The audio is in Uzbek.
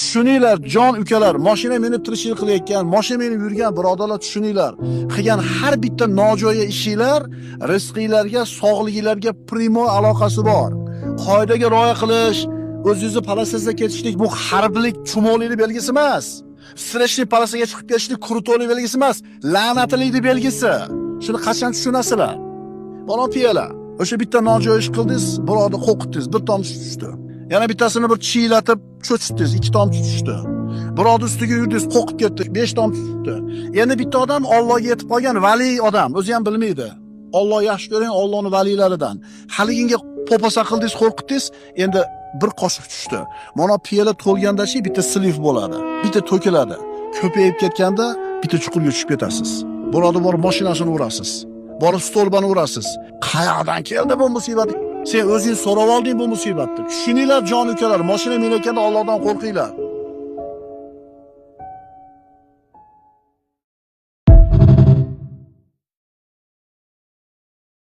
Tushuninglar, jon ukalar, mashina minib tirishlik qilayotgan, mashina minib yurgan birodarlar tushuninglar. Qilgan har bitta nojo'ya ishinglar rizqinglarga, sog'liginglarga primo aloqasi bor. Qoidaga rioya qilish, o'zingizni palasasiga ketishlik bu harblik, chumoqlik belgisi emas. Streshli palasaga chiqib ketishlik krutolik belgisi emas, la'natlikning belgisi. Shuni qachon tushunasizlar? Bola piyalar. O'sha bitta nojo'ya ish qildingiz, birovni qo'rqitdingiz, bir tomchi tushdi. Yana bittasini bir chiylatib cho'chitdingiz, 2 tomchi tushdi. Birovni ustiga yurdingiz, qo'rqib ketdi, 5 tomchi tushdi. Endi bitta odam Allohga yetib qolgan vali odam, o'zi ham bilmaydi. Alloh yaxshi ko'ring, Allohning valilaridan. Haliginga po'posa qildingiz, qo'rqitdingiz, endi bir qoshiq tushdi. Mana piyola to'lganda-chi bitta sliv bo'ladi, bitta to'kiladi. Ko'payib ketganda bitta chuqurga tushib ketasiz. Birovni bor mashinasini urasiz. Borib stolbani urasiz. Qayoqdan keldi bu musibat? Sen o'zing so'rab olding bu musibatni. Tushuninglar jon ukalar, mashina minayotganda Allohdan qo'rqinglar.